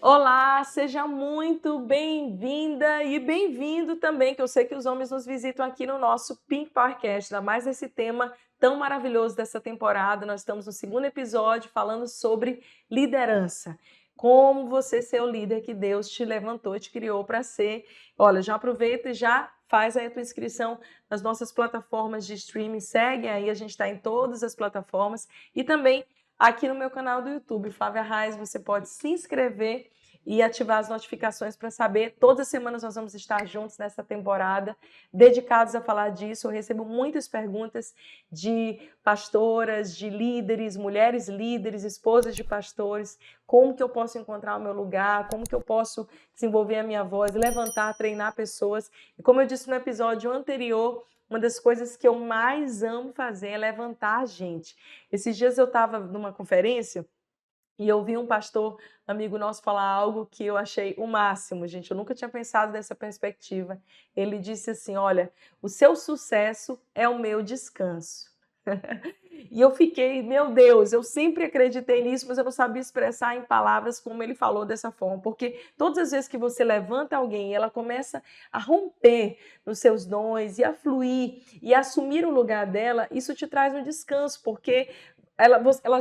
Olá, seja muito bem-vinda e bem-vindo também, que eu sei que os homens nos visitam aqui no nosso Pink Powercast, ainda mais nesse tema tão maravilhoso dessa temporada. Nós estamos no segundo episódio falando sobre liderança. Como você ser o líder que Deus te levantou e te criou para ser. Olha, já aproveita e já faz aí a tua inscrição nas nossas plataformas de streaming. Segue aí, a gente está em todas as plataformas e também aqui no meu canal do YouTube, Flávia Reis, você pode se inscrever e ativar as notificações para saber. Todas as semanas nós vamos estar juntos nessa temporada, dedicados a falar disso. Eu recebo muitas perguntas de pastoras, de líderes, mulheres líderes, esposas de pastores, como que eu posso encontrar o meu lugar, como que eu posso desenvolver a minha voz, levantar, treinar pessoas. E como eu disse no episódio anterior, uma das coisas que eu mais amo fazer é levantar a gente. Esses dias eu estava numa conferência e eu vi um pastor amigo nosso falar algo que eu achei o máximo, gente. Eu nunca tinha pensado dessa perspectiva. Ele disse assim: olha, o seu sucesso é o meu descanso. E eu fiquei, meu Deus, eu sempre acreditei nisso, mas eu não sabia expressar em palavras como ele falou dessa forma. Porque todas as vezes que você levanta alguém e ela começa a romper nos seus dons e a fluir e a assumir o lugar dela, isso te traz um descanso, porque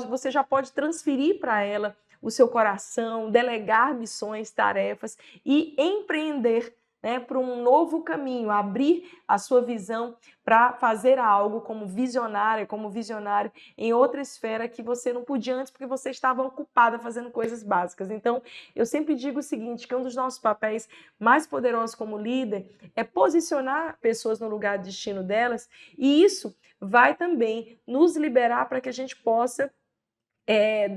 você já pode transferir para ela o seu coração, delegar missões, tarefas e empreender, né, para um novo caminho, abrir a sua visão para fazer algo como visionária, como visionário em outra esfera que você não podia antes porque você estava ocupada fazendo coisas básicas. Então, eu sempre digo o seguinte, que um dos nossos papéis mais poderosos como líder é posicionar pessoas no lugar de destino delas, e isso vai também nos liberar para que a gente possa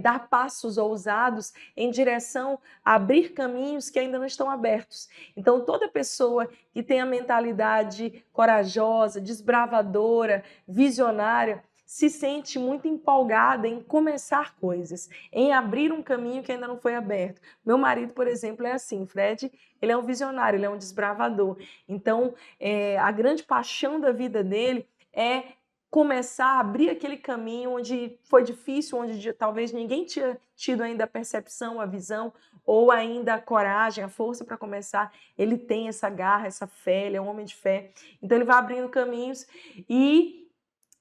dar passos ousados em direção a abrir caminhos que ainda não estão abertos. Então, toda pessoa que tem a mentalidade corajosa, desbravadora, visionária, se sente muito empolgada em começar coisas, em abrir um caminho que ainda não foi aberto. Meu marido, por exemplo, é assim, Fred, ele é um visionário, ele é um desbravador. Então, a grande paixão da vida dele é começar a abrir aquele caminho onde foi difícil, onde talvez ninguém tinha tido ainda a percepção, a visão, ou ainda a coragem, a força para começar. Ele tem essa garra, essa fé, ele é um homem de fé. Então ele vai abrindo caminhos e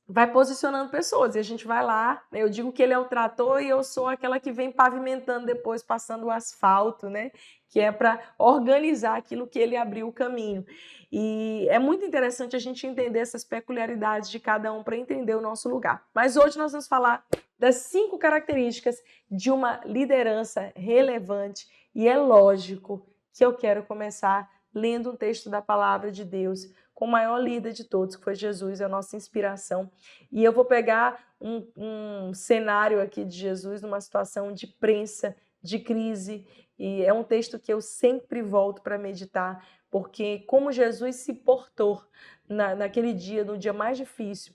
vai posicionando pessoas, e a gente vai lá, né? Eu digo que ele é o trator e eu sou aquela que vem pavimentando depois, passando o asfalto, né? Que é para organizar aquilo que ele abriu o caminho. E é muito interessante a gente entender essas peculiaridades de cada um para entender o nosso lugar. Mas hoje nós vamos falar das 5 características de uma liderança relevante, e é lógico que eu quero começar lendo um texto da palavra de Deus com o maior líder de todos, que foi Jesus, é a nossa inspiração. E eu vou pegar um cenário aqui de Jesus numa situação de prensa, de crise, e é um texto que eu sempre volto para meditar, porque como Jesus se portou naquele dia, no dia mais difícil,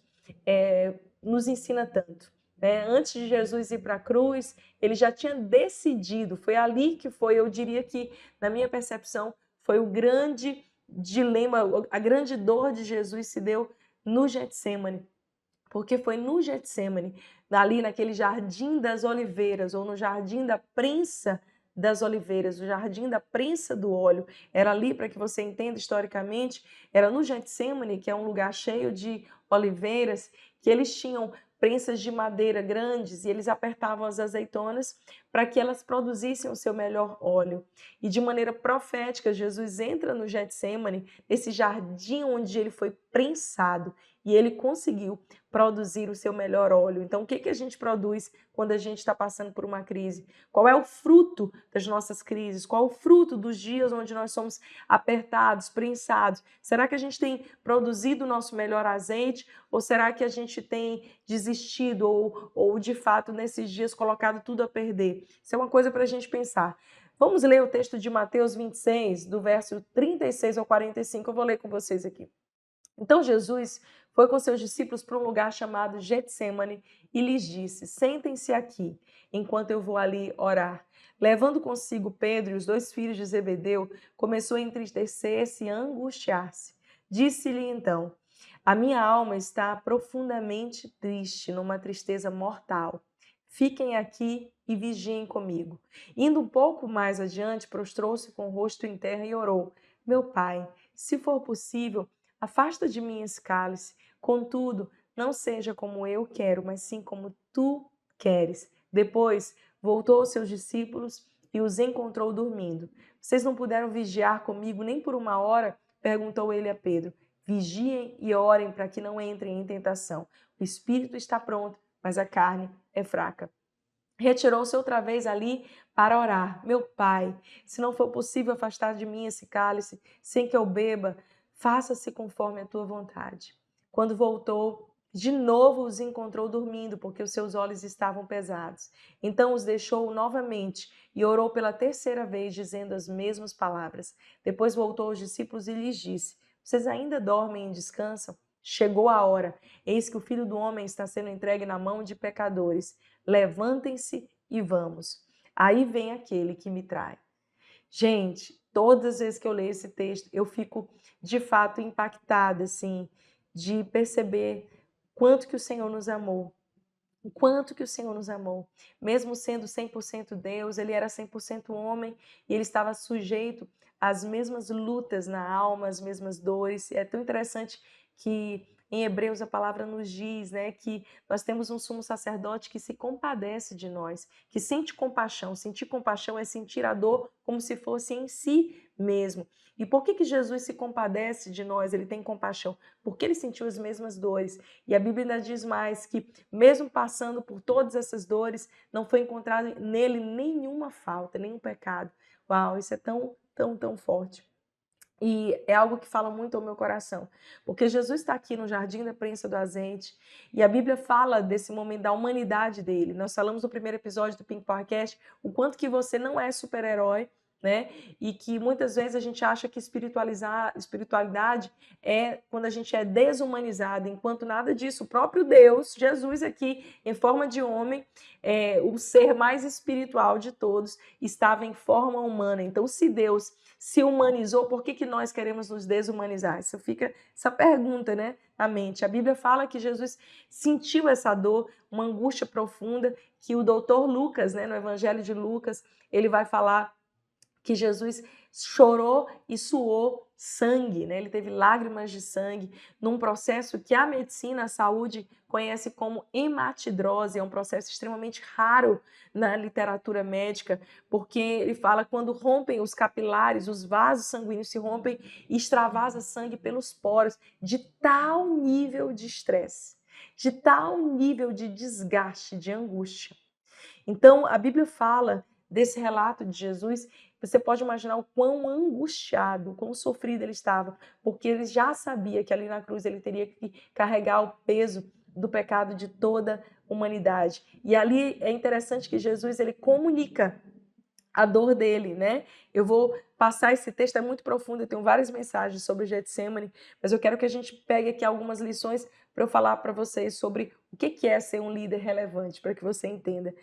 nos ensina tanto. Antes de Jesus ir para a cruz, ele já tinha decidido, foi ali que foi, eu diria que, na minha percepção, foi o grande dilema, a grande dor de Jesus se deu no Getsemane, porque foi no Getsemane, ali naquele jardim das oliveiras, ou no jardim da prensa das oliveiras, o jardim da prensa do óleo, era ali, para que você entenda historicamente, era no Getsemane, que é um lugar cheio de oliveiras, que eles tinham prensas de madeira grandes e eles apertavam as azeitonas para que elas produzissem o seu melhor óleo. E de maneira profética, Jesus entra no Getsemane, esse jardim onde ele foi prensado, e ele conseguiu produzir o seu melhor óleo. Então, o que a gente produz quando a gente está passando por uma crise? Qual é o fruto das nossas crises? Qual é o fruto dos dias onde nós somos apertados, prensados? Será que a gente tem produzido o nosso melhor azeite? Ou será que a gente tem desistido ou de fato, nesses dias, colocado tudo a perder? Isso é uma coisa para a gente pensar. Vamos ler o texto de Mateus 26, do verso 36 ao 45. Eu vou ler com vocês aqui. Então Jesus foi com seus discípulos para um lugar chamado Getsemane e lhes disse: sentem-se aqui, enquanto eu vou ali orar. Levando consigo Pedro e os 2 filhos de Zebedeu, começou a entristecer-se e a angustiar-se. Disse-lhe então: a minha alma está profundamente triste, numa tristeza mortal. Fiquem aqui e vigiem comigo. Indo um pouco mais adiante, prostrou-se com o rosto em terra e orou: Meu pai, se for possível, afasta de mim esse cálice. Contudo, não seja como eu quero, mas sim como tu queres. Depois, voltou aos seus discípulos e os encontrou dormindo. Vocês não puderam vigiar comigo nem por uma hora? Perguntou ele a Pedro. Vigiem e orem para que não entrem em tentação. O espírito está pronto, mas a carne é fraca. Retirou-se outra vez ali para orar. Meu pai, se não for possível afastar de mim esse cálice, sem que eu beba, faça-se conforme a tua vontade. Quando voltou, de novo os encontrou dormindo, porque os seus olhos estavam pesados. Então os deixou novamente e orou pela terceira vez, dizendo as mesmas palavras. Depois voltou aos discípulos e lhes disse: Vocês ainda dormem e descansam? Chegou a hora. Eis que o Filho do Homem está sendo entregue na mão de pecadores. Levantem-se e vamos. Aí vem aquele que me trai. Gente, todas as vezes que eu leio esse texto, eu fico de fato impactada, assim, de perceber quanto que o Senhor nos amou. O quanto que o Senhor nos amou. Mesmo sendo 100% Deus, ele era 100% homem e ele estava sujeito às mesmas lutas na alma, às mesmas dores. É tão interessante que em Hebreus a palavra nos diz, né, que nós temos um sumo sacerdote que se compadece de nós, que sente compaixão. Sentir compaixão é sentir a dor como se fosse em si mesmo. E por que Jesus se compadece de nós? Ele tem compaixão porque ele sentiu as mesmas dores. E a Bíblia ainda diz mais que, mesmo passando por todas essas dores, não foi encontrado nele nenhuma falta, nenhum pecado. Uau, isso é tão, tão, tão forte. E é algo que fala muito ao meu coração, porque Jesus está aqui no jardim da prensa do azeite e a Bíblia fala desse momento da humanidade dele. Nós falamos no primeiro episódio do Pink Podcast o quanto que você não é super-herói, né? E que muitas vezes a gente acha que espiritualidade é quando a gente é desumanizado, enquanto nada disso. O próprio Deus, Jesus aqui, em forma de homem, o ser mais espiritual de todos, estava em forma humana. Então, se Deus se humanizou, por que nós queremos nos desumanizar? Isso fica essa pergunta, né, na mente. A Bíblia fala que Jesus sentiu essa dor, uma angústia profunda, que o doutor Lucas, né, no Evangelho de Lucas, ele vai falar que Jesus chorou e suou sangue, né? Ele teve lágrimas de sangue num processo que a medicina, a saúde, conhece como hematidrose. É um processo extremamente raro na literatura médica, porque ele fala quando rompem os capilares, os vasos sanguíneos se rompem e extravasa sangue pelos poros, de tal nível de estresse, de tal nível de desgaste, de angústia. Então, a Bíblia fala desse relato de Jesus. Você pode imaginar o quão angustiado, o quão sofrido ele estava, porque ele já sabia que ali na cruz ele teria que carregar o peso do pecado de toda a humanidade. E ali é interessante que Jesus ele comunica a dor dele, né? Eu vou passar esse texto, é muito profundo, eu tenho várias mensagens sobre o Getsemane, mas eu quero que a gente pegue aqui algumas lições para eu falar para vocês sobre o que é ser um líder relevante, para que você entenda.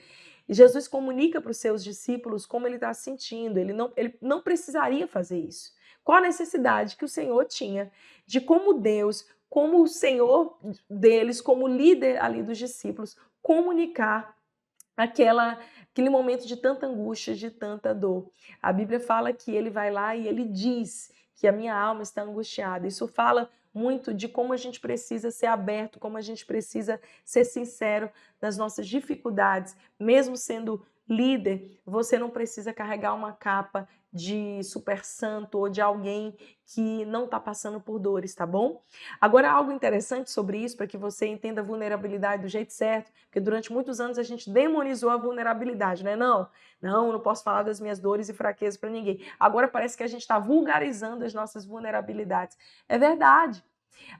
E Jesus comunica para os seus discípulos como ele está se sentindo. Ele não precisaria fazer isso. Qual a necessidade que o Senhor tinha de como Deus, como o Senhor deles, como líder ali dos discípulos, comunicar aquele momento de tanta angústia, de tanta dor. A Bíblia fala que ele vai lá e ele diz que a minha alma está angustiada. Isso fala muito de como a gente precisa ser aberto, como a gente precisa ser sincero nas nossas dificuldades. Mesmo sendo líder, você não precisa carregar uma capa de super santo ou de alguém que não está passando por dores, tá bom? Agora, algo interessante sobre isso, para que você entenda a vulnerabilidade do jeito certo, porque durante muitos anos a gente demonizou a vulnerabilidade, né? Não posso falar das minhas dores e fraquezas para ninguém. Agora parece que a gente está vulgarizando as nossas vulnerabilidades. É verdade.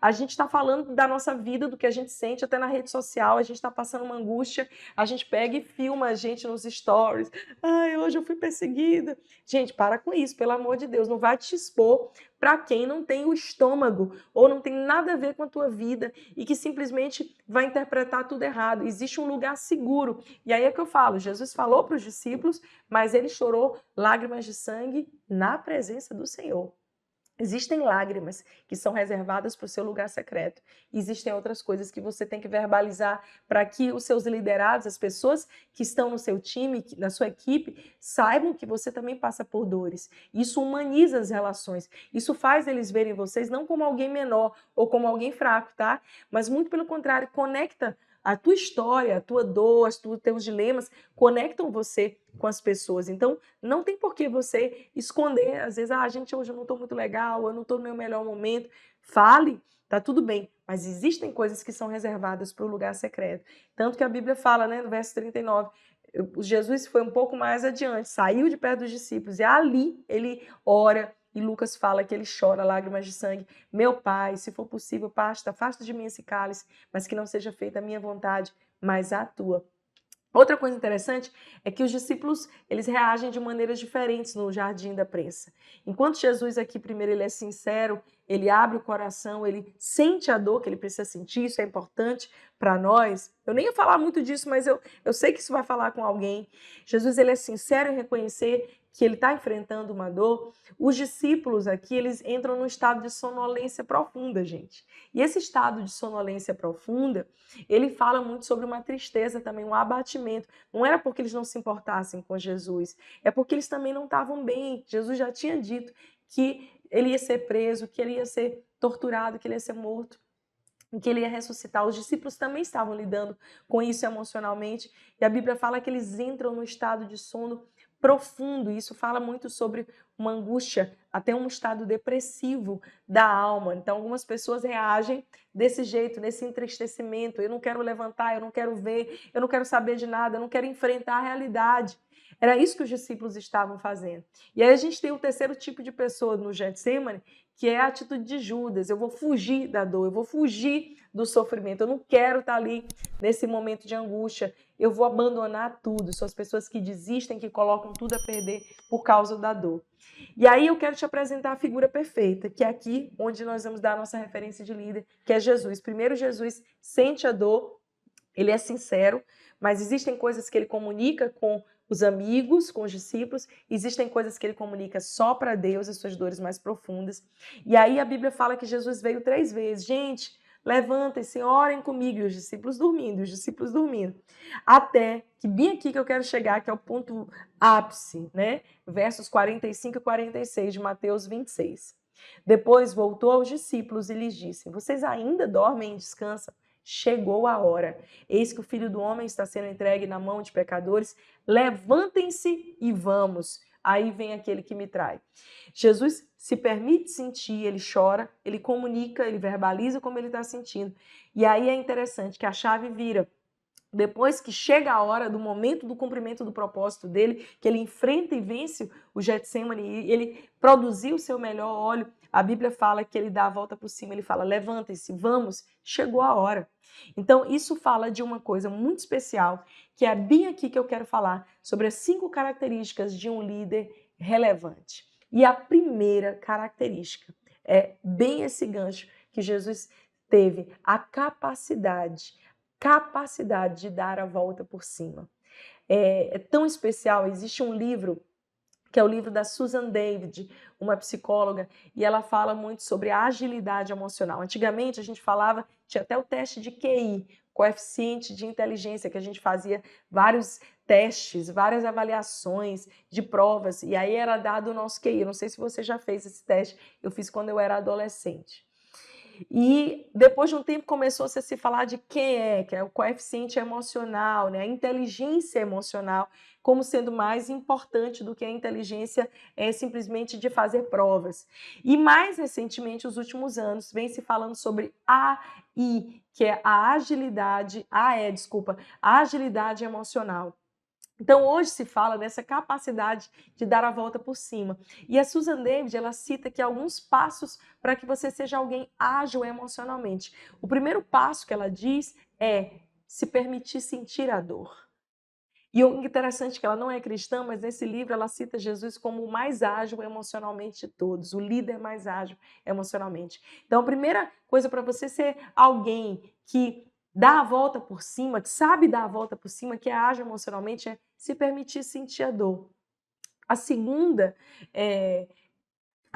A gente está falando da nossa vida, do que a gente sente, até na rede social, a gente está passando uma angústia, a gente pega e filma a gente nos stories. Ai, hoje eu fui perseguida. Gente, para com isso, pelo amor de Deus, não vai te expor para quem não tem o estômago ou não tem nada a ver com a tua vida e que simplesmente vai interpretar tudo errado. Existe um lugar seguro. E aí é que eu falo, Jesus falou para os discípulos, mas ele chorou lágrimas de sangue na presença do Senhor. Existem lágrimas que são reservadas para o seu lugar secreto. Existem outras coisas que você tem que verbalizar para que os seus liderados, as pessoas que estão no seu time, na sua equipe, saibam que você também passa por dores. Isso humaniza as relações. Isso faz eles verem vocês não como alguém menor ou como alguém fraco, tá? Mas muito pelo contrário, conecta a tua história, a tua dor, os teus dilemas, conectam você com as pessoas. Então, não tem por que você esconder. Às vezes, gente, hoje eu não estou muito legal, eu não estou no meu melhor momento. Fale, tá tudo bem. Mas existem coisas que são reservadas para o lugar secreto. Tanto que a Bíblia fala, né, no verso 39, Jesus foi um pouco mais adiante, saiu de perto dos discípulos e ali ele ora. E Lucas fala que ele chora lágrimas de sangue. Meu Pai, se for possível, afasta de mim esse cálice, mas que não seja feita a minha vontade, mas a tua. Outra coisa interessante é que os discípulos, eles reagem de maneiras diferentes no jardim da prensa. Enquanto Jesus aqui, primeiro, ele é sincero, ele abre o coração, ele sente a dor que ele precisa sentir, isso é importante para nós. Eu nem ia falar muito disso, mas eu sei que isso vai falar com alguém. Jesus, ele é sincero em reconhecer que ele está enfrentando uma dor. Os discípulos aqui, eles entram num estado de sonolência profunda, gente. E esse estado de sonolência profunda, ele fala muito sobre uma tristeza também, um abatimento. Não era porque eles não se importassem com Jesus, é porque eles também não estavam bem. Jesus já tinha dito que ele ia ser preso, que ele ia ser torturado, que ele ia ser morto, que ele ia ressuscitar. Os discípulos também estavam lidando com isso emocionalmente. E a Bíblia fala que eles entram no estado de sono profundo. Isso fala muito sobre uma angústia, até um estado depressivo da alma. Então, algumas pessoas reagem desse jeito, nesse entristecimento. Eu não quero levantar, eu não quero ver, eu não quero saber de nada, eu não quero enfrentar a realidade. Era isso que os discípulos estavam fazendo. E aí a gente tem o terceiro tipo de pessoa no Getsemane, que é a atitude de Judas. Eu vou fugir da dor, eu vou fugir do sofrimento, eu não quero estar ali nesse momento de angústia, eu vou abandonar tudo. São as pessoas que desistem, que colocam tudo a perder por causa da dor. E aí eu quero te apresentar a figura perfeita, que é aqui onde nós vamos dar a nossa referência de líder, que é Jesus. Primeiro, Jesus sente a dor, ele é sincero, mas existem coisas que ele comunica com os amigos, com os discípulos, existem coisas que ele comunica só para Deus, as suas dores mais profundas. E aí a Bíblia fala que Jesus veio 3 vezes. Gente, levantem-se, orem comigo, e os discípulos dormindo. Até que bem aqui que eu quero chegar, que é o ponto ápice, né? Versos 45 e 46 de Mateus 26. Depois voltou aos discípulos e lhes disse: vocês ainda dormem e descansam? Chegou a hora. Eis que o Filho do Homem está sendo entregue na mão de pecadores. Levantem-se e vamos. Aí vem aquele que me trai. Jesus se permite sentir, ele chora, ele comunica, ele verbaliza como ele está sentindo. E aí é interessante que a chave vira. Depois que chega a hora do momento do cumprimento do propósito dele, que ele enfrenta e vence o Getsemane, e ele produziu o seu melhor óleo, a Bíblia fala que ele dá a volta por cima, ele fala, levantem-se, vamos, chegou a hora. Então, isso fala de uma coisa muito especial, que é bem aqui que eu quero falar, sobre as 5 características de um líder relevante. E a primeira característica é bem esse gancho que Jesus teve, a capacidade de dar a volta por cima. É tão especial, existe um livro que é o livro da Susan David, uma psicóloga, e ela fala muito sobre a agilidade emocional. Antigamente a gente falava, tinha até o teste de QI, coeficiente de inteligência, que a gente fazia vários testes, várias avaliações de provas, e aí era dado o nosso QI. Eu não sei se você já fez esse teste, eu fiz quando eu era adolescente. E depois de um tempo começou-se a se falar de quem que é o coeficiente emocional, né? A inteligência emocional, como sendo mais importante do que a inteligência simplesmente de fazer provas. E mais recentemente, os últimos anos, vem se falando sobre AI, que é a agilidade emocional. Então, hoje se fala dessa capacidade de dar a volta por cima. E a Susan David, ela cita que alguns passos para que você seja alguém ágil emocionalmente. O primeiro passo que ela diz é se permitir sentir a dor. E o interessante é que ela não é cristã, mas nesse livro ela cita Jesus como o mais ágil emocionalmente de todos, o líder mais ágil emocionalmente. Então, a primeira coisa para você ser alguém que dá a volta por cima, que sabe dar a volta por cima, que é ágil emocionalmente, é se permitir sentir a dor. A segunda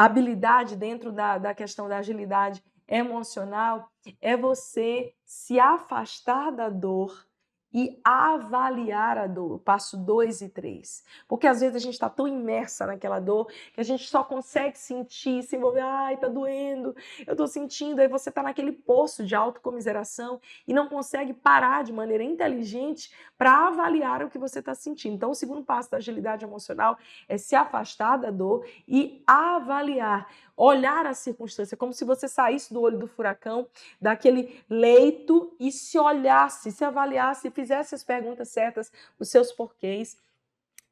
habilidade dentro da questão da agilidade emocional é você se afastar da dor e avaliar a dor, passo 2 e 3. Porque às vezes a gente está tão imersa naquela dor que a gente só consegue sentir, se envolver, ai, tá doendo, eu tô sentindo, aí você tá naquele poço de autocomiseração e não consegue parar de maneira inteligente para avaliar o que você está sentindo. Então, o segundo passo da agilidade emocional é se afastar da dor e avaliar, olhar a circunstância, como se você saísse do olho do furacão, daquele leito e se olhasse, se avaliasse, fizesse as perguntas certas, os seus porquês.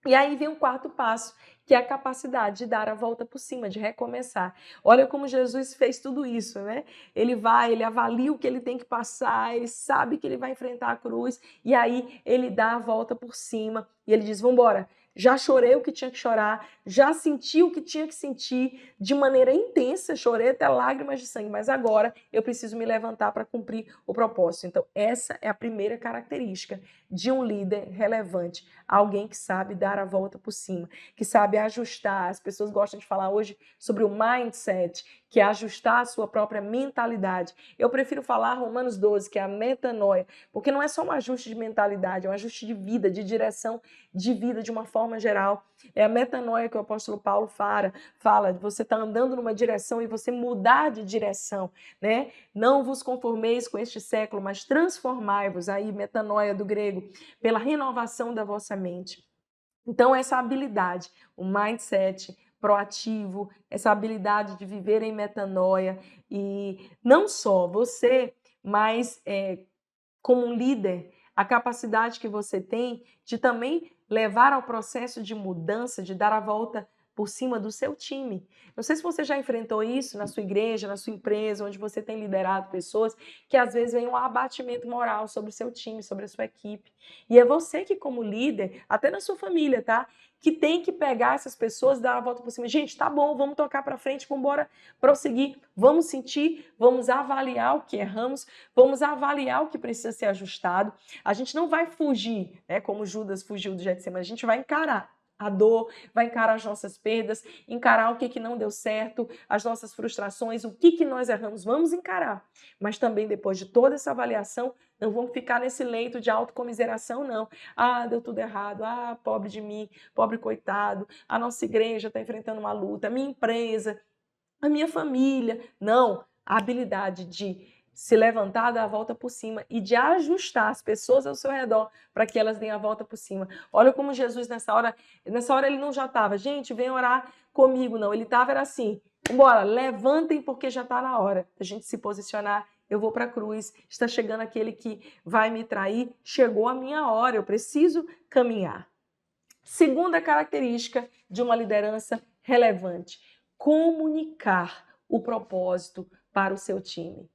E aí vem o quarto passo, que é a capacidade de dar a volta por cima, de recomeçar. Olha como Jesus fez tudo isso, né? Ele avalia o que ele tem que passar, ele sabe que ele vai enfrentar a cruz, e aí ele dá a volta por cima, e ele diz, vamos embora. Já chorei o que tinha que chorar, já senti o que tinha que sentir de maneira intensa, chorei até lágrimas de sangue, mas agora eu preciso me levantar para cumprir o propósito. Então, essa é a primeira característica de um líder relevante, alguém que sabe dar a volta por cima, que sabe ajustar. As pessoas gostam de falar hoje sobre o mindset, que é ajustar a sua própria mentalidade. Eu prefiro falar Romanos 12, que é a metanoia, porque não é só um ajuste de mentalidade, é um ajuste de vida, de direção de vida de uma forma geral. É a metanoia que o apóstolo Paulo fala de você estar andando numa direção e você mudar de direção, né? Não vos conformeis com este século, mas transformai-vos, aí metanoia do grego, pela renovação da vossa mente. Então, essa habilidade, o mindset proativo, essa habilidade de viver em metanoia, e não só você, mas como um líder, a capacidade que você tem de também levar ao processo de mudança, de dar a volta por cima do seu time. Não sei se você já enfrentou isso na sua igreja, na sua empresa, onde você tem liderado pessoas, que às vezes vem um abatimento moral sobre o seu time, sobre a sua equipe. E é você que, como líder, até na sua família, tá? Que tem que pegar essas pessoas e dar a volta por cima. Gente, tá bom, vamos tocar para frente, vamos embora prosseguir, vamos sentir, vamos avaliar o que erramos, vamos avaliar o que precisa ser ajustado. A gente não vai fugir, né, como Judas fugiu do Getsemane, a gente vai encarar a dor, vai encarar as nossas perdas, encarar o que não deu certo, as nossas frustrações, o que nós erramos, vamos encarar. Mas também, depois de toda essa avaliação, não vamos ficar nesse leito de autocomiseração, não. Ah, deu tudo errado, ah, pobre de mim, pobre coitado, a nossa igreja está enfrentando uma luta, a minha empresa, a minha família. Não, a habilidade de se levantar, dar a volta por cima e de ajustar as pessoas ao seu redor para que elas deem a volta por cima. Olha como Jesus nessa hora ele não já estava, gente, vem orar comigo, não. Ele estava, era assim, bora, levantem porque já está na hora da gente se posicionar. Eu vou para a cruz, está chegando aquele que vai me trair, chegou a minha hora, eu preciso caminhar. Segunda característica de uma liderança relevante, comunicar o propósito para o seu time.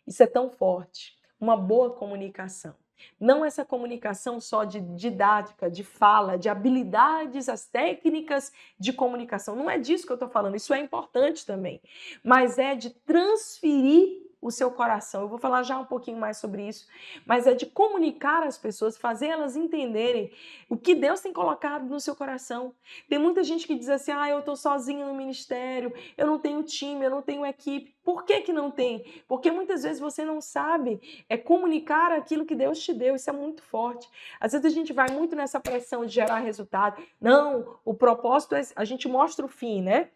Isso é tão forte, uma boa comunicação. Não essa comunicação só de didática, de fala, de habilidades, as técnicas de comunicação. Não é disso que eu estou falando, isso é importante também. Mas é de transferir o seu coração. Eu vou falar já um pouquinho mais sobre isso, mas é de comunicar às pessoas, fazer elas entenderem o que Deus tem colocado no seu coração. Tem muita gente que diz assim, eu estou sozinha no ministério, eu não tenho time, eu não tenho equipe. Por que não tem? Porque muitas vezes você não sabe comunicar aquilo que Deus te deu, isso é muito forte. Às vezes a gente vai muito nessa pressão de gerar resultado. Não, o propósito é, a gente mostra o fim, né?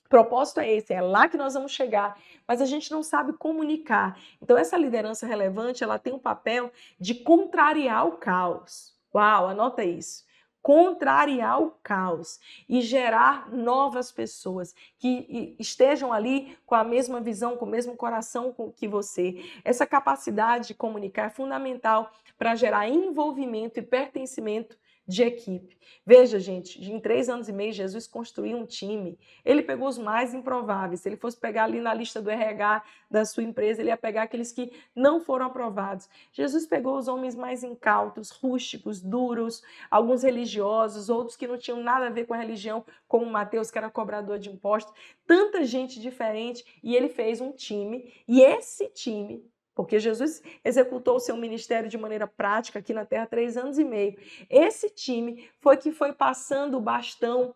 O propósito é esse, é lá que nós vamos chegar, mas a gente não sabe comunicar. Então essa liderança relevante, ela tem um papel de contrariar o caos. Uau, anota isso. Contrariar o caos e gerar novas pessoas que estejam ali com a mesma visão, com o mesmo coração que você. Essa capacidade de comunicar é fundamental para gerar envolvimento e pertencimento de equipe. Veja, gente, em 3 anos e meio, Jesus construiu um time. Ele pegou os mais improváveis. Se ele fosse pegar ali na lista do RH da sua empresa, ele ia pegar aqueles que não foram aprovados. Jesus pegou os homens mais incautos, rústicos, duros, alguns religiosos, outros que não tinham nada a ver com a religião, como Mateus, que era cobrador de impostos. Tanta gente diferente, e ele fez um time, e esse time, porque Jesus executou o seu ministério de maneira prática aqui na Terra há 3 anos e meio. Esse time foi que foi passando o bastão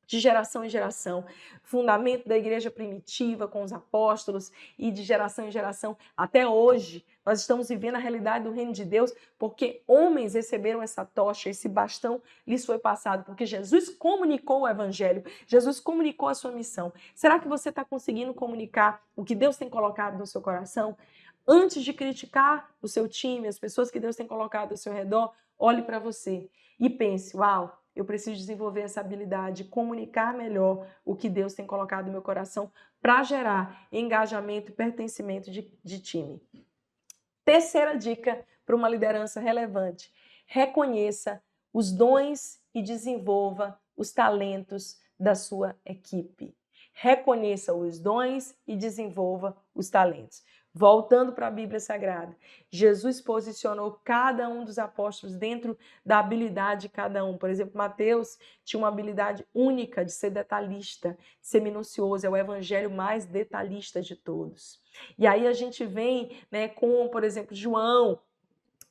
de geração em geração. Fundamento da igreja primitiva com os apóstolos e de geração em geração até hoje. Nós estamos vivendo a realidade do reino de Deus porque homens receberam essa tocha, esse bastão lhes foi passado, porque Jesus comunicou o evangelho, Jesus comunicou a sua missão. Será que você está conseguindo comunicar o que Deus tem colocado no seu coração? Antes de criticar o seu time, as pessoas que Deus tem colocado ao seu redor, olhe para você e pense, uau, eu preciso desenvolver essa habilidade de comunicar melhor o que Deus tem colocado no meu coração para gerar engajamento e pertencimento de time. Terceira dica para uma liderança relevante: reconheça os dons e desenvolva os talentos da sua equipe. Reconheça os dons e desenvolva os talentos. Voltando para a Bíblia Sagrada, Jesus posicionou cada um dos apóstolos dentro da habilidade de cada um. Por exemplo, Mateus tinha uma habilidade única de ser detalhista, de ser minucioso. É o evangelho mais detalhista de todos. E aí a gente vem, né, com, por exemplo, João.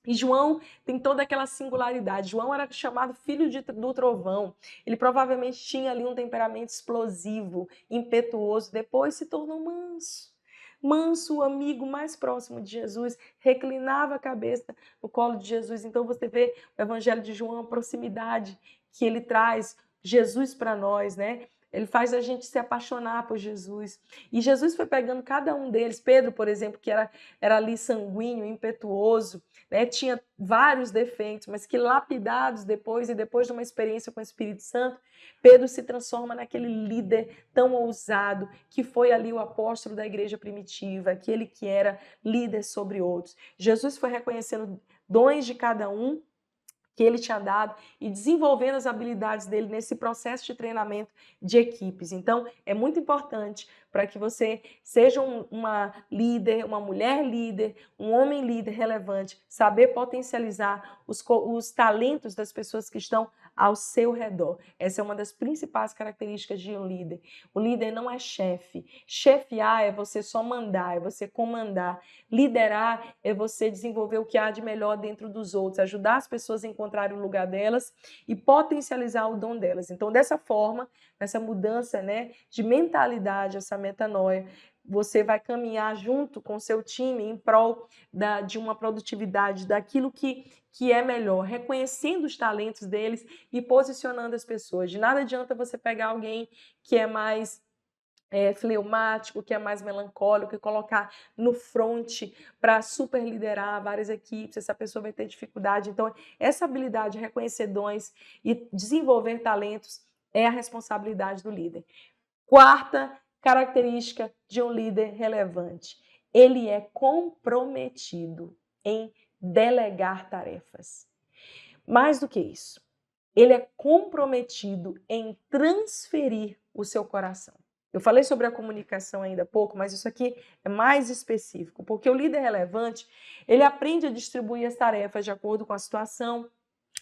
E João tem toda aquela singularidade. João era chamado filho do trovão. Ele provavelmente tinha ali um temperamento explosivo, impetuoso. Depois se tornou manso. Manso, o amigo mais próximo de Jesus, reclinava a cabeça no colo de Jesus. Então você vê o Evangelho de João, a proximidade que ele traz, Jesus para nós, né? Ele faz a gente se apaixonar por Jesus. E Jesus foi pegando cada um deles. Pedro, por exemplo, que era ali sanguíneo, impetuoso, né? Tinha vários defeitos, mas que lapidados depois, e depois de uma experiência com o Espírito Santo, Pedro se transforma naquele líder tão ousado, que foi ali o apóstolo da igreja primitiva, aquele que era líder sobre outros. Jesus foi reconhecendo dons de cada um que ele tinha dado e desenvolvendo as habilidades dele nesse processo de treinamento de equipes. Então, é muito importante para que você seja uma líder, uma mulher líder, um homem líder relevante, saber potencializar os talentos das pessoas que estão ao seu redor. Essa é uma das principais características de um líder. O líder não é chefe. Chefiar é você só mandar, é você comandar. Liderar é você desenvolver o que há de melhor dentro dos outros, ajudar as pessoas a encontrarem o lugar delas e potencializar o dom delas. Então, dessa forma, essa mudança, né, de mentalidade, essa metanoia, você vai caminhar junto com o seu time em prol de uma produtividade, daquilo que é melhor, reconhecendo os talentos deles e posicionando as pessoas. De nada adianta você pegar alguém que é mais fleumático, que é mais melancólico, e colocar no front para super liderar várias equipes, essa pessoa vai ter dificuldade. Então, essa habilidade de reconhecer dons e desenvolver talentos é a responsabilidade do líder. Quarta característica de um líder relevante: ele é comprometido em delegar tarefas. Mais do que isso, ele é comprometido em transferir o seu coração. Eu falei sobre a comunicação ainda há pouco, mas isso aqui é mais específico, porque o líder relevante, ele aprende a distribuir as tarefas de acordo com a situação,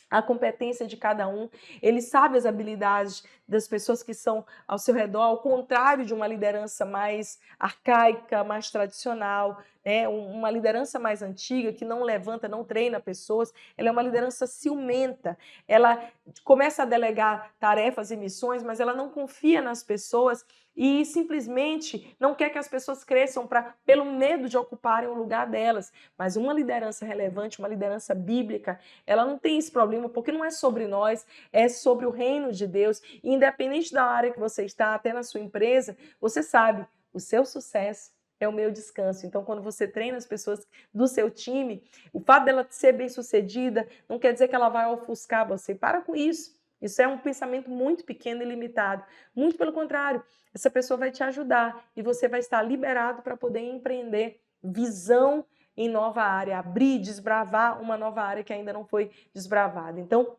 a competência de cada um, ele sabe as habilidades das pessoas que estão ao seu redor, ao contrário de uma liderança mais arcaica, mais tradicional, né? Uma liderança mais antiga, que não levanta, não treina pessoas, ela é uma liderança ciumenta, ela começa a delegar tarefas e missões, mas ela não confia nas pessoas e simplesmente não quer que as pessoas cresçam pelo medo de ocuparem o lugar delas. Mas uma liderança relevante, uma liderança bíblica, ela não tem esse problema, porque não é sobre nós, é sobre o reino de Deus. E independente da área que você está, até na sua empresa, você sabe, o seu sucesso é o meu descanso. Então, quando você treina as pessoas do seu time, o fato dela ser bem-sucedida não quer dizer que ela vai ofuscar você. Para com isso. Isso é um pensamento muito pequeno e limitado. Muito pelo contrário, essa pessoa vai te ajudar e você vai estar liberado para poder empreender visão em nova área, abrir, desbravar uma nova área que ainda não foi desbravada. Então,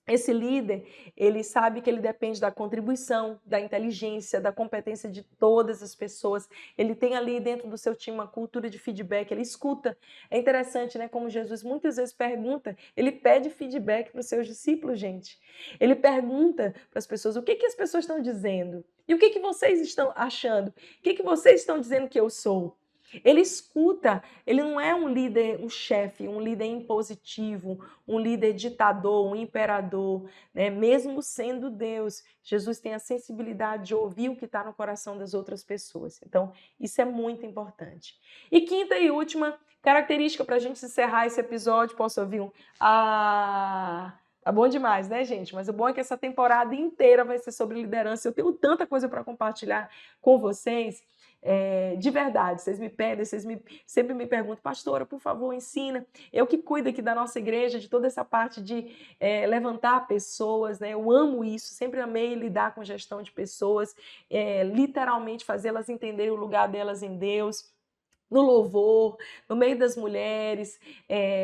esse líder, ele sabe que ele depende da contribuição, da inteligência, da competência de todas as pessoas. Ele tem ali dentro do seu time uma cultura de feedback, ele escuta. É interessante, né? Como Jesus muitas vezes pergunta, ele pede feedback para os seus discípulos, gente. Ele pergunta para as pessoas o que as pessoas estão dizendo e o que vocês estão achando, o que vocês estão dizendo que eu sou. Ele escuta, ele não é um líder, um chefe, um líder impositivo, um líder ditador, um imperador, né? Mesmo sendo Deus, Jesus tem a sensibilidade de ouvir o que está no coração das outras pessoas. Então, isso é muito importante. E quinta e última característica para a gente encerrar esse episódio, posso ouvir um... Tá bom demais, né, gente? Mas o bom é que essa temporada inteira vai ser sobre liderança. Eu tenho tanta coisa para compartilhar com vocês. De verdade, vocês me pedem, sempre me perguntam, pastora, por favor, ensina. Eu que cuido aqui da nossa igreja, de toda essa parte de levantar pessoas, né? Eu amo isso, sempre amei lidar com gestão de pessoas, literalmente fazê-las entenderem o lugar delas em Deus, no louvor, no meio das mulheres,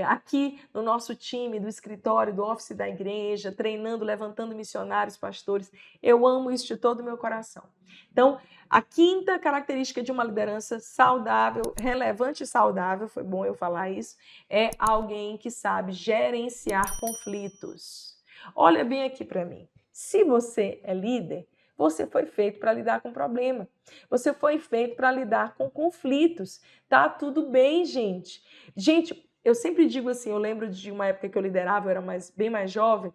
aqui no nosso time do escritório, do office da igreja, treinando, levantando missionários, pastores. Eu amo isso de todo o meu coração. Então, a quinta característica de uma liderança saudável, relevante e saudável, foi bom eu falar isso, é alguém que sabe gerenciar conflitos. Olha bem aqui para mim. Se você é líder, você foi feito para lidar com problema. Você foi feito para lidar com conflitos. Tá tudo bem, gente. Gente, eu sempre digo assim, eu lembro de uma época que eu liderava, eu era bem mais jovem.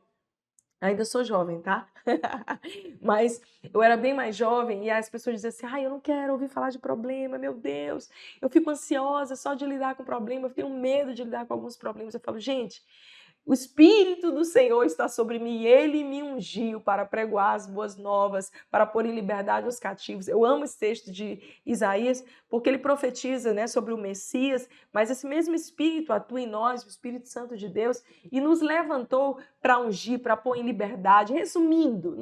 Ainda sou jovem, tá? Mas eu era bem mais jovem e as pessoas diziam assim, eu não quero ouvir falar de problema, meu Deus. Eu fico ansiosa só de lidar com problema, eu tenho medo de lidar com alguns problemas. Eu falo, gente, o Espírito do Senhor está sobre mim, Ele me ungiu para pregoar as boas novas, para pôr em liberdade os cativos. Eu amo esse texto de Isaías, porque ele profetiza, né, sobre o Messias, mas esse mesmo Espírito atua em nós, o Espírito Santo de Deus, e nos levantou para ungir, para pôr em liberdade. Resumindo,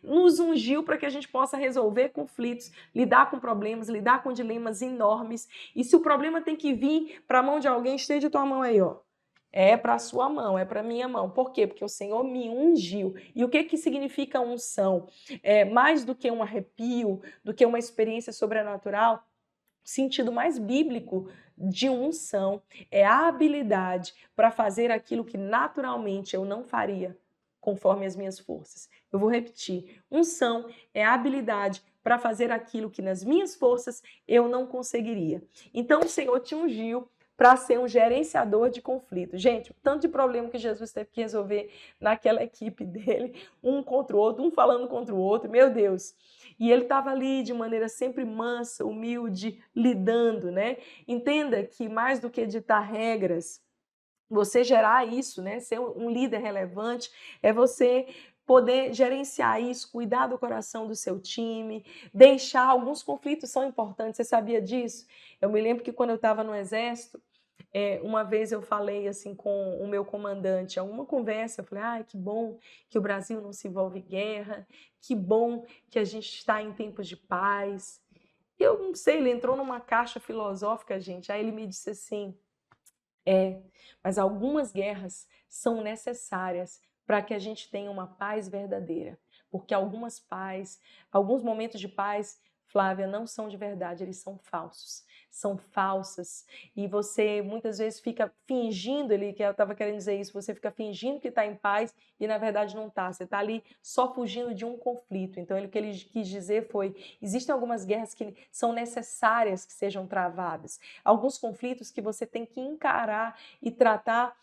nos ungiu para que a gente possa resolver conflitos, lidar com problemas, lidar com dilemas enormes. E se o problema tem que vir para a mão de alguém, estende a tua mão aí, ó. É para a sua mão, é para a minha mão. Por quê? Porque o Senhor me ungiu. E o que significa unção? Mais do que um arrepio, do que uma experiência sobrenatural, o sentido mais bíblico de unção é a habilidade para fazer aquilo que naturalmente eu não faria, conforme as minhas forças. Eu vou repetir. Unção é a habilidade para fazer aquilo que nas minhas forças eu não conseguiria. Então o Senhor te ungiu para ser um gerenciador de conflito. Gente, o tanto de problema que Jesus teve que resolver naquela equipe dele, um contra o outro, um falando contra o outro, meu Deus. E ele estava ali de maneira sempre mansa, humilde, lidando, né? Entenda que mais do que ditar regras, você gerar isso, né? Ser um líder relevante, é você poder gerenciar isso, cuidar do coração do seu time, deixar alguns conflitos são importantes. Você sabia disso? Eu me lembro que quando eu estava no Exército, uma vez eu falei assim com o meu comandante, alguma conversa, eu falei, que bom que o Brasil não se envolve em guerra, que bom que a gente está em tempos de paz. Eu não sei, ele entrou numa caixa filosófica, gente, aí ele me disse assim, mas algumas guerras são necessárias para que a gente tenha uma paz verdadeira, porque alguns momentos de paz, Flávia, não são de verdade, eles são falsos, são falsas, e você muitas vezes fica fingindo, que eu estava querendo dizer isso, você fica fingindo que está em paz e na verdade não está, você está ali só fugindo de um conflito. Então o que ele quis dizer foi, existem algumas guerras que são necessárias que sejam travadas, alguns conflitos que você tem que encarar e tratar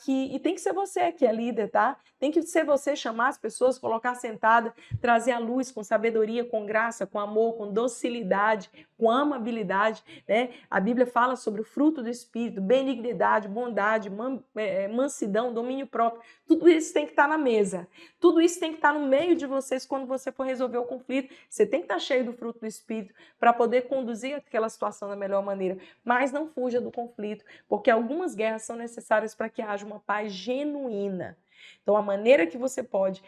e tem que ser você que é líder, tá? Tem que ser você chamar as pessoas, colocar sentada, trazer a luz com sabedoria, com graça, com amor, com docilidade, com amabilidade, né? A Bíblia fala sobre o fruto do Espírito, benignidade, bondade, mansidão, domínio próprio. Tudo isso tem que estar na mesa. Tudo isso tem que estar no meio de vocês quando você for resolver o conflito. Você tem que estar cheio do fruto do Espírito para poder conduzir aquela situação da melhor maneira. Mas não fuja do conflito, porque algumas guerras são necessárias para que haja uma paz genuína. Então, a maneira que você pode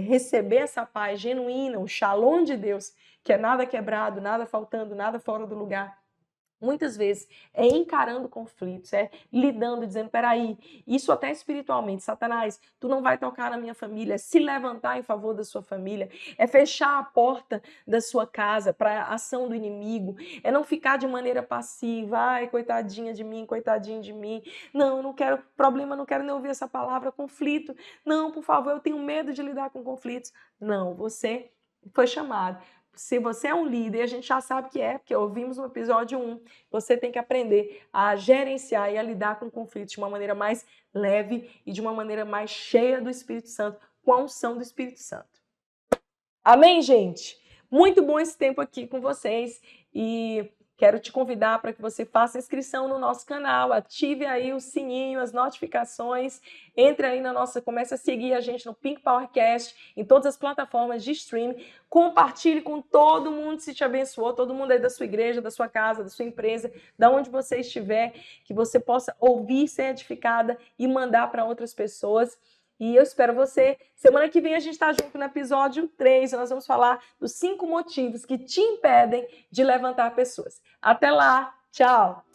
receber essa paz genuína, o shalom de Deus, que é nada quebrado, nada faltando, nada fora do lugar, muitas vezes é encarando conflitos, lidando, dizendo, peraí, isso até espiritualmente, Satanás, tu não vai tocar na minha família, é se levantar em favor da sua família, é fechar a porta da sua casa para a ação do inimigo, é não ficar de maneira passiva, ai, coitadinha de mim, coitadinho de mim, não, eu não quero problema, não quero nem ouvir essa palavra, conflito, não, por favor, eu tenho medo de lidar com conflitos. Não, você foi chamado se você é um líder, a gente já sabe que é, porque ouvimos no episódio 1, você tem que aprender a gerenciar e a lidar com conflitos de uma maneira mais leve e de uma maneira mais cheia do Espírito Santo, com a unção do Espírito Santo. Amém, gente? Muito bom esse tempo aqui com vocês e quero te convidar para que você faça inscrição no nosso canal, ative aí o sininho, as notificações, entre aí comece a seguir a gente no Pink Powercast, em todas as plataformas de streaming, compartilhe com todo mundo se te abençoou, todo mundo aí da sua igreja, da sua casa, da sua empresa, da onde você estiver, que você possa ouvir, ser edificada e mandar para outras pessoas. E eu espero você. Semana que vem a gente está junto no episódio 3. Nós vamos falar dos 5 motivos que te impedem de levantar pessoas. Até lá. Tchau.